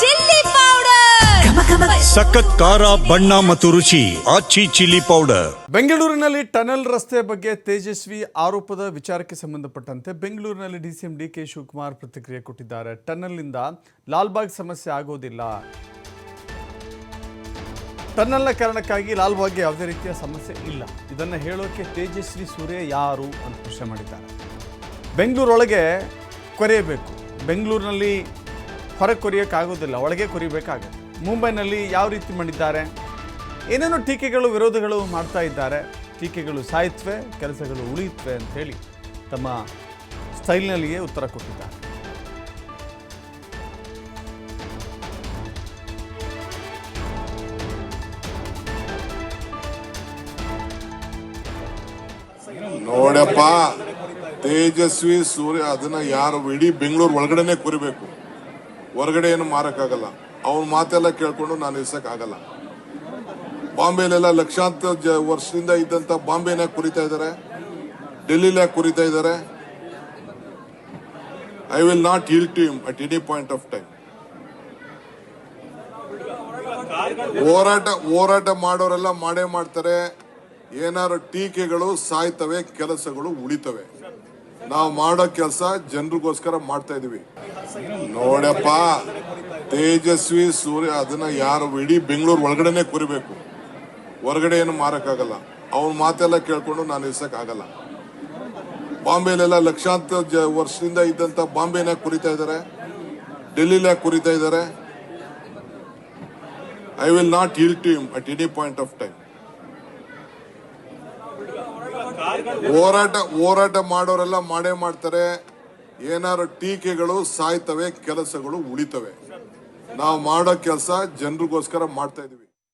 Chilli powder, ಸಖತ್ ಖಾರ ಬಣ್ಣ ಮತ್ತು ರುಚಿ ಆಚಿ ಚಿಲ್ಲಿ ಪೌಡರ್. ಬೆಂಗಳೂರಿನಲ್ಲಿ ಟನಲ್ ರಸ್ತೆ ಬಗ್ಗೆ ತೇಜಸ್ವಿ ಆರೋಪದ ವಿಚಾರಕ್ಕೆ ಸಂಬಂಧಪಟ್ಟಂತೆ ಬೆಂಗಳೂರಿನಲ್ಲಿ ಡಿಸಿಎಂ ಡಿಕೆ ಶಿವಕುಮಾರ್ ಪ್ರತಿಕ್ರಿಯೆ ಕೊಟ್ಟಿದ್ದಾರೆ. ಟನಲ್ನಿಂದ ಲಾಲ್ಬಾಗ್ ಸಮಸ್ಯೆ ಆಗೋದಿಲ್ಲ. ಟನಲ್ನ ಕಾರಣಕ್ಕಾಗಿ ಲಾಲ್ಬಾಗ್ಗೆ ಯಾವುದೇ ರೀತಿಯ ಸಮಸ್ಯೆ ಇಲ್ಲ. ಇದನ್ನು ಹೇಳೋಕೆ ತೇಜಸ್ವಿ ಸೂರ್ಯ ಯಾರು ಅಂತ ಪ್ರಶ್ನೆ ಮಾಡಿದ್ದಾರೆ. ಬೆಂಗಳೂರೊಳಗೆ ಕೊರೆಯಬೇಕು, ಬೆಂಗಳೂರಿನಲ್ಲಿ ಹೊರಗೆ ಕೊರೆಯೋಕ್ಕಾಗೋದಿಲ್ಲ, ಒಳಗೆ ಕೊರಿಬೇಕಾಗುತ್ತೆ. ಮುಂಬೈನಲ್ಲಿ ಯಾವ ರೀತಿ ಮಾಡಿದ್ದಾರೆ, ಏನೇನೋ ಟೀಕೆಗಳು ವಿರೋಧಗಳು ಮಾಡ್ತಾ ಇದ್ದಾರೆ. ಟೀಕೆಗಳು ಸಾಯ್ತ್ವೆ, ಕೆಲಸಗಳು ಉಳಿಯುತ್ತವೆ ಅಂತ ಹೇಳಿ ತಮ್ಮ ಸ್ಟೈಲ್ನಲ್ಲಿಯೇ ಉತ್ತರ ಕೊಟ್ಟಿದ್ದಾರೆ. ನೋಡಪ್ಪ, ತೇಜಸ್ವಿ ಸೂರ್ಯ ಅದನ್ನ ಯಾರು ಇಡೀ ಬೆಂಗಳೂರು ಒಳಗಡೆನೆ ಕುರಿಬೇಕು, ಹೊರಗಡೆ ಏನು ಮಾರಕ್ಕಾಗಲ್ಲ. ಅವನ ಮಾತೆಲ್ಲ ಕೇಳ್ಕೊಂಡು ನಾನು ಇರ್ಸಕ್ಕಾಗಲ್ಲ. ಬಾಂಬೆಲೆಲ್ಲ ಲಕ್ಷಾಂತರ ವರ್ಷದಿಂದ ಇದ್ದಂತ ಬಾಂಬೆನ ಕುರಿತಾ ಇದ್ದಾರೆ, ಡೆಲ್ಲಿಲ ಕುರಿತಾ ಇದ್ದಾರೆ. I will not yield to him at any point of time. ಹೋರಾಟ ಮಾಡೋರೆಲ್ಲ ಮಾಡೇ ಮಾಡ್ತಾರೆ. ಏನಾದ್ರು ಟೀಕೆಗಳು ಸಾಯ್ತವೆ, ಕೆಲಸಗಳು ಉಳಿತವೆ. ನಾವು ಮಾಡೋ ಕೆಲಸ ಜನರಿಗೋಸ್ಕರ ಮಾಡ್ತಾ ಇದೀವಿ. ನೋಡಪ್ಪ, ತೇಜಸ್ವಿ ಸೂರ್ಯ ಅದನ್ನ ಯಾರು ಇಡೀ ಬೆಂಗಳೂರು ಒಳಗಡೆನೆ ಕುರಿಬೇಕು, ಹೊರಗಡೆ ಏನು ಮಾರಕ್ಕಾಗಲ್ಲ. ಅವನ ಮಾತೆಲ್ಲ ಕೇಳ್ಕೊಂಡು ನಾನು ಇರ್ಸಕ್ಕಾಗಲ್ಲ. ಬಾಂಬೆಲೆಲ್ಲ ಲಕ್ಷಾಂತರ ವರ್ಷದಿಂದ ಇದ್ದಂತ ಬಾಂಬೆನ ಕುರಿತಾ ಇದ್ದಾರೆ, ಡೆಲ್ಲಿಲ ಕುರಿತಾ ಇದ್ದಾರೆ. I will not yield to him at any point of time. ಹೋರಾಟ ಮಾಡೋರೆಲ್ಲ ಮಾಡೇ ಮಾಡ್ತಾರೆ. ಏನಾದ್ರು ಟೀಕೆಗಳು ಸಾಯ್ತವೆ, ಕೆಲಸಗಳು ಉಳಿತವೆ. ನಾವು ಮಾಡೋ ಕೆಲಸ ಜನರಿಗೋಸ್ಕರ ಮಾಡ್ತಾ ಇದೀವಿ.